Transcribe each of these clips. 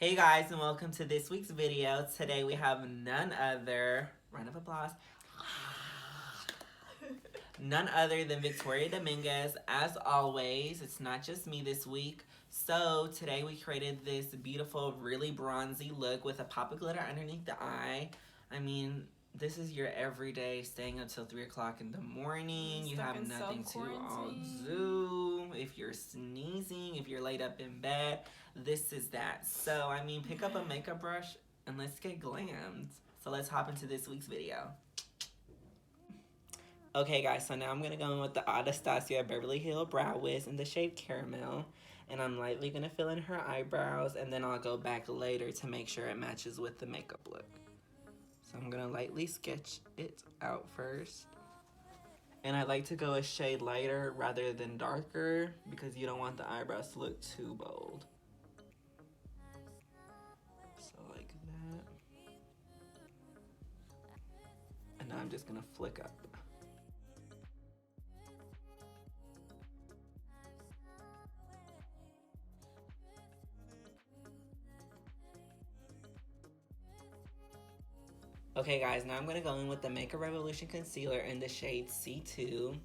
Hey guys, and welcome to this week's video. Today we have none other, round of applause, none other than Victoria Dominguez. As always, it's not just me this week. So today we created this beautiful, really bronzy look with a pop of glitter underneath the eye. I mean, this is your everyday staying up till 3 o'clock in the morning. You have nothing to all do. If you're sneezing, if you're laid up in bed, this is that. So, I mean, pick up a makeup brush and let's get glammed. So let's hop into this week's video. Okay guys, so now I'm going to go in with the 𝐷𝐈𝐄𝐈 Beverly Hills Brow Wiz in the shade Caramel. And I'm lightly going to fill in her eyebrows, and then I'll go back later to make sure it matches with the makeup look. So I'm going to lightly sketch it out first. And I like to go a shade lighter rather than darker because you don't want the eyebrows to look too bold. So like that. And now I'm just going to flick up. Okay guys, now I'm going to go in with the Makeup Revolution Concealer in the shade C2.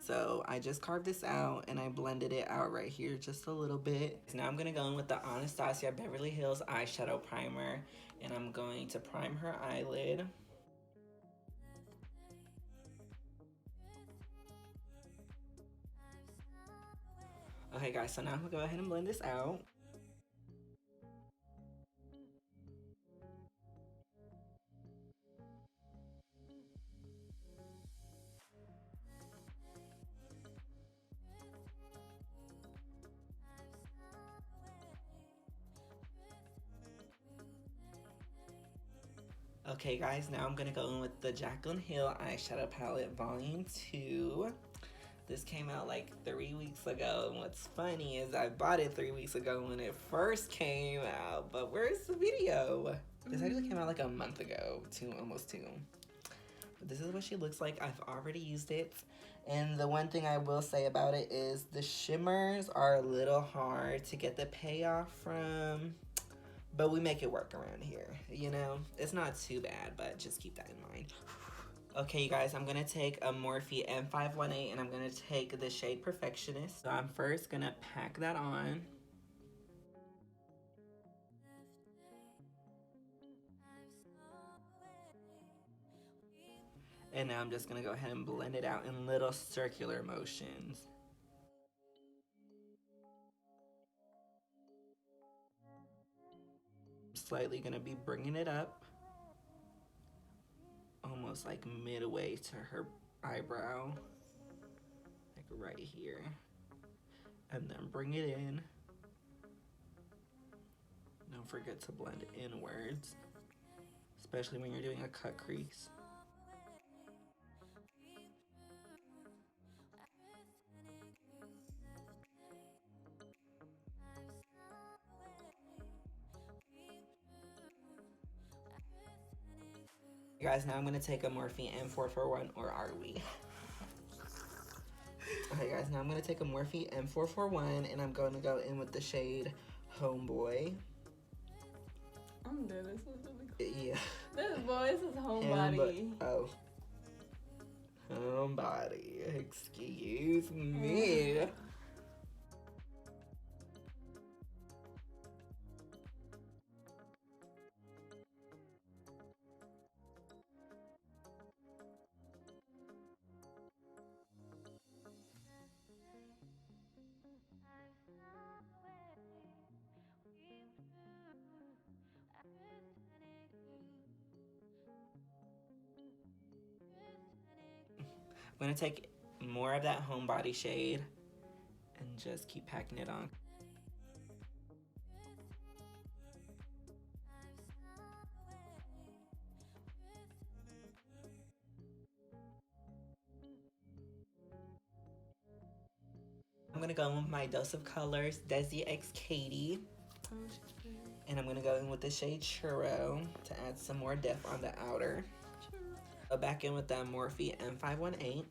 So I just carved this out and I blended it out right here just a little bit. Now I'm gonna go in with the Anastasia Beverly Hills eyeshadow primer, and I'm going to prime her eyelid. Okay guys, so now I'm gonna go ahead and blend this out. Okay guys, now I'm gonna go in with the Jaclyn Hill eyeshadow palette volume 2. This came out like 3 weeks ago, and what's funny is I bought it 3 weeks ago when it first came out, but where's the video? This actually came out like a month ago, almost two. But this is what she looks like. I've already used it, and the one thing I will say about it is the shimmers are a little hard to get the payoff from. But we make it work around here, you know? It's not too bad, but just keep that in mind. Okay, you guys, I'm gonna take a Morphe M518 and I'm gonna take the shade Perfectionist. So I'm first gonna pack that on. And now I'm just gonna go ahead and blend it out in little circular motions. Slightly gonna be bringing it up, almost like midway to her eyebrow, like right here, and then bring it in. Don't forget to blend inwards, especially when you're doing a cut crease. Guys, now I'm gonna take a Morphe M441, or are we? Okay guys, now I'm gonna take a Morphe M441 and I'm gonna go in with the shade Homeboy. I'm dead, this was really cool. Yeah. This voice is Homebody. Oh. Homebody, excuse me. I'm gonna take more of that Homebody shade and just keep packing it on. gonna go in with my Dose of Colors, 𝐔𝐒𝐄𝐃. Oh, she's pretty. And I'm gonna go in with the shade Churro to add some more depth on the outer. Go back in with that Morphe M518.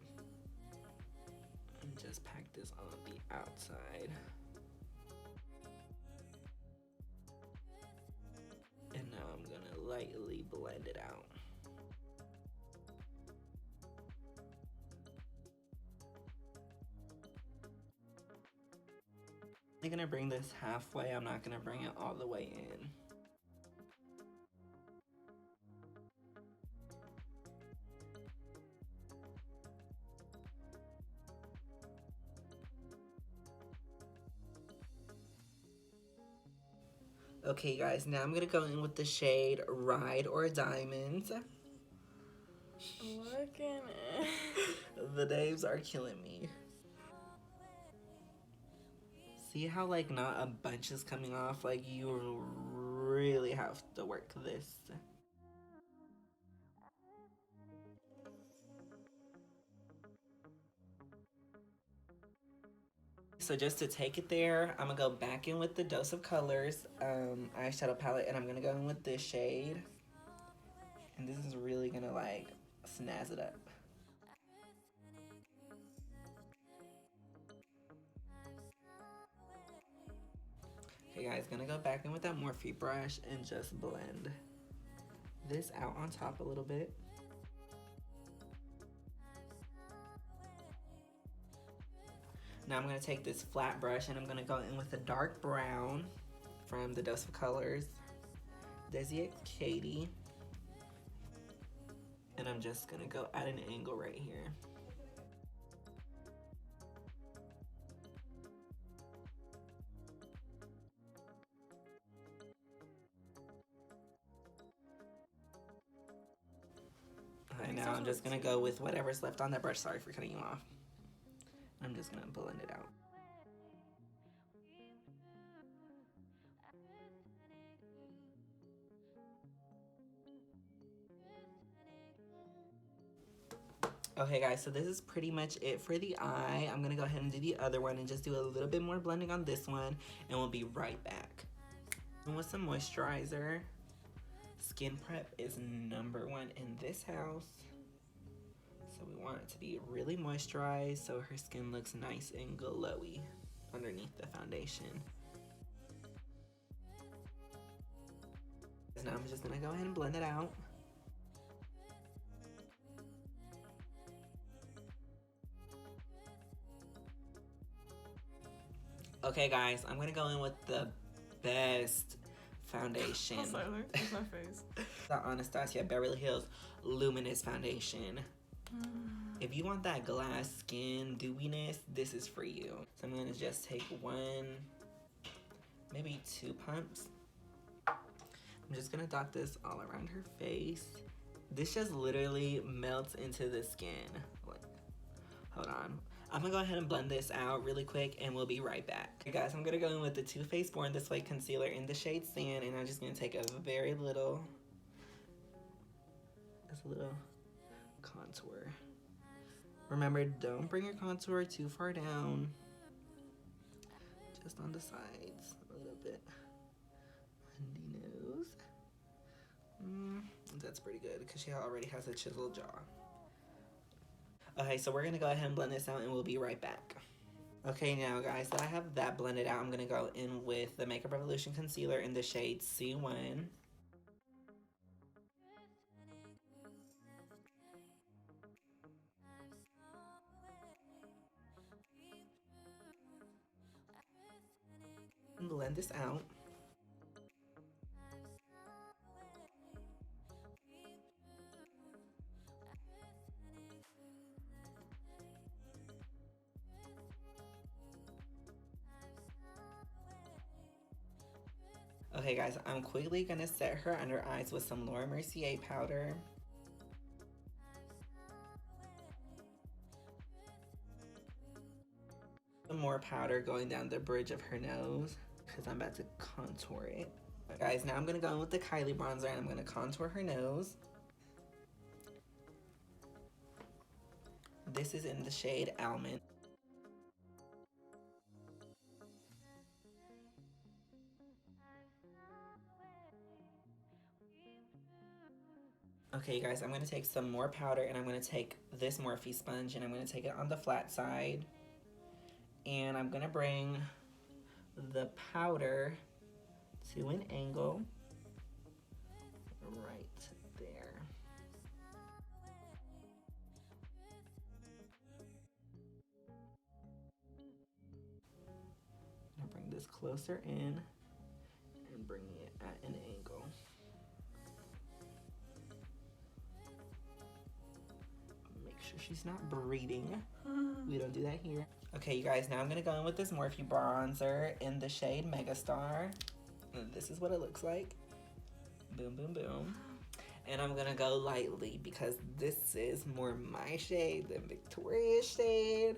And just pack this on the outside. And now I'm gonna lightly blend it out. I'm gonna bring this halfway. I'm not gonna bring it all the way in. Okay guys, now I'm gonna go in with the shade Ride or Diamonds. Look at it. The names are killing me. See how like not a bunch is coming off? Like you really have to work this. So just to take it there, I'm gonna go back in with the Dose of Colors eyeshadow palette, and I'm gonna go in with this shade. And this is really gonna like snazz it up. Okay guys, gonna go back in with that Morphe brush and just blend this out on top a little bit. Now I'm gonna take this flat brush and I'm gonna go in with a dark brown from the Dose of Colors, 𝐔𝐒𝐃𝐃. And I'm just gonna go at an angle right here. Okay, now I'm just gonna go with whatever's left on that brush. Sorry for cutting you off. I'm just gonna blend it out. Okay guys, so this is pretty much it for the eye. I'm gonna go ahead and do the other one and just do a little bit more blending on this one, and we'll be right back. And with some moisturizer, skin prep is #1 in this house. So we want it to be really moisturized so her skin looks nice and glowy underneath the foundation. Now I'm just gonna go ahead and blend it out. Okay guys, I'm gonna go in with the best foundation. I'm sorry, it's my face. The Anastasia Beverly Hills Luminous Foundation. If you want that glass skin dewiness, this is for you. So I'm gonna just take 1, maybe 2 pumps. I'm just gonna dot this all around her face. This just literally melts into the skin. Like, hold on. I'm gonna go ahead and blend this out really quick and we'll be right back. Okay guys, I'm gonna go in with the Too Faced Born This Way concealer in the shade Sand, and I'm just gonna take a very little, just a little contour. Remember, don't bring your contour too far down. Just on the sides, a little bit. On the nose. That's pretty good because she already has a chiseled jaw. Okay, so we're gonna go ahead and blend this out and we'll be right back. Okay, now guys, that I have that blended out, I'm gonna go in with the Makeup Revolution concealer in the shade C1. Blend this out. Okay guys, I'm quickly gonna set her under eyes with some Laura Mercier powder. Some more powder going down the bridge of her nose because I'm about to contour it. Guys, now I'm gonna go in with the Kylie bronzer and I'm gonna contour her nose. This is in the shade Almond. Okay, you guys, I'm going to take some more powder and I'm going to take this Morphe sponge and I'm going to take it on the flat side. And I'm going to bring the powder to an angle right there. I'm going to bring this closer in and bring it at an angle. Make sure she's not breathing. We don't do that here. Okay, you guys, now I'm gonna go in with this Morphe bronzer in the shade Megastar. And this is what it looks like. Boom, boom, boom. And I'm gonna go lightly because this is more my shade than Victoria's shade.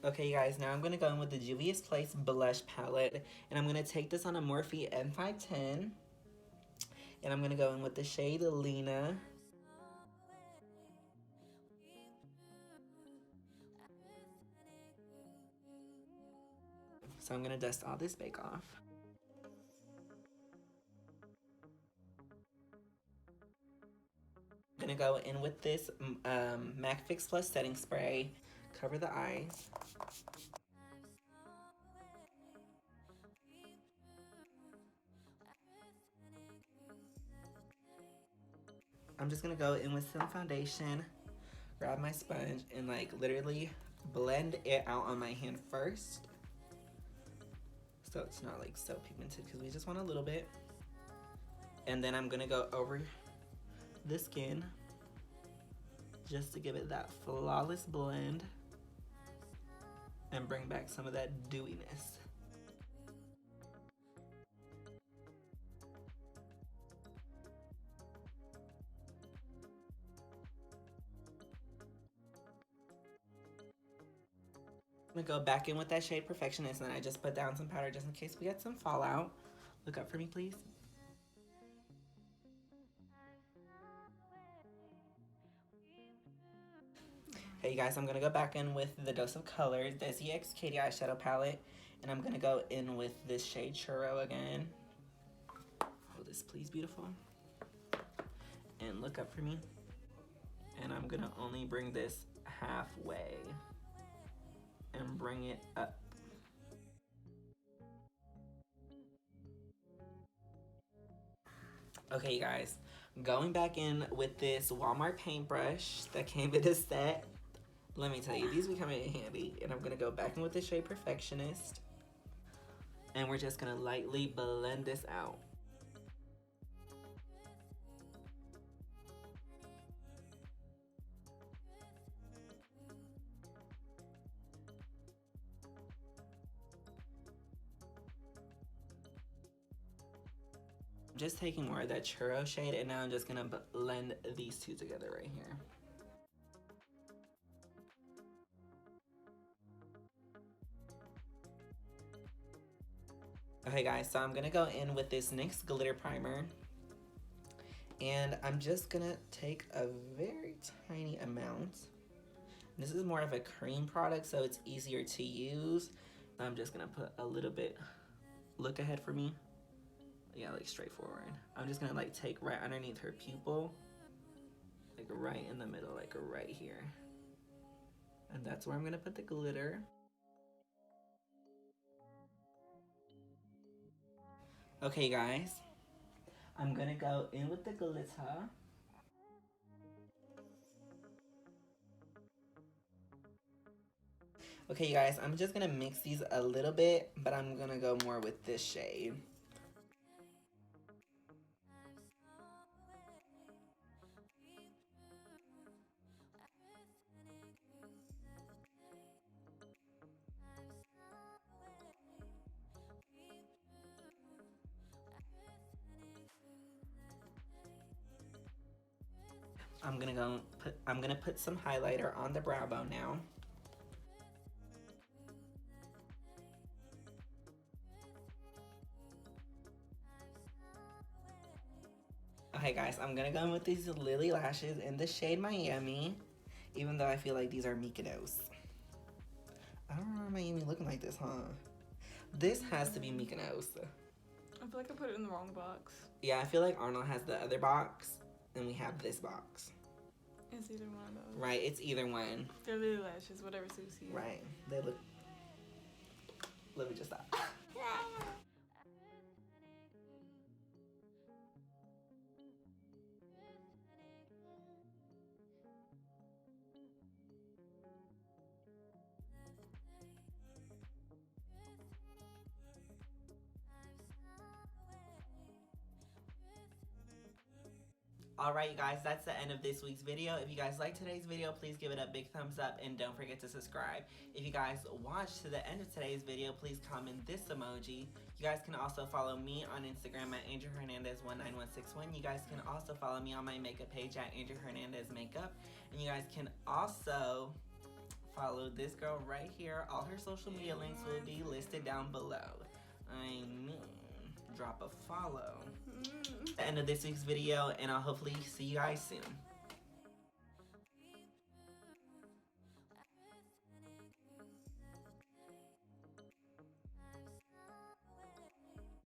Okay, you guys, now I'm going to go in with the Juvia's Place Blush Palette. And I'm going to take this on a Morphe M510. And I'm going to go in with the shade Lena. So I'm going to dust all this bake off. I'm going to go in with this MAC Fix Plus setting spray. Cover the eyes. I'm just gonna go in with some foundation, grab my sponge, and like literally blend it out on my hand first. So it's not like so pigmented because we just want a little bit. And then I'm gonna go over the skin just to give it that flawless blend and bring back some of that dewiness. I'm gonna go back in with that shade Perfectionist, and I just put down some powder just in case we get some fallout. Look up for me, please. Hey you guys, I'm gonna go back in with the Dose of Colors, the 𝐔𝐄𝐃 eyeshadow palette, and I'm gonna go in with this shade Churro again. Hold this, please, beautiful. And look up for me. And I'm gonna only bring this halfway and bring it up. Okay, you guys, going back in with this Walmart paintbrush that came in a set. Let me tell you, these be coming in handy. And I'm gonna go back in with the shade Perfectionist. And we're just gonna lightly blend this out. I'm just taking more of that Churro shade, and now I'm just gonna blend these two together right here. Okay guys, so I'm gonna go in with this NYX glitter primer, and I'm just gonna take a very tiny amount. This is more of a cream product, so it's easier to use. I'm just gonna put a little bit, look ahead for me. Yeah, like straightforward. I'm just gonna like take right underneath her pupil, like right in the middle, like right here. And that's where I'm gonna put the glitter. Okay guys, I'm gonna go in with the glitter. Okay you guys, I'm just gonna mix these a little bit, but I'm gonna go more with this shade. I'm gonna put some highlighter on the brow bone now. Okay, guys, I'm gonna go in with these Lily lashes in the shade Miami, even though I feel like these are Mykonos. I don't remember Miami looking like this, huh? This has to be Mykonos. I feel like I put it in the wrong box. Yeah, I feel like Arnold has the other box, and we have this box. It's either one of those. Right, it's either one. They're Lily lashes, whatever suits you. Right, they look... Let me just stop. Alright, you guys, that's the end of this week's video. If you guys liked today's video, please give it a big thumbs up and don't forget to subscribe. If you guys watched to the end of today's video, please comment this emoji. You guys can also follow me on Instagram at AndrewHernandez19161. You guys can also follow me on my makeup page at Andrew Hernandez Makeup. And you guys can also follow this girl right here. All her social media links will be listed down below. I mean, drop a follow. The end of this week's video, and I'll hopefully see you guys soon.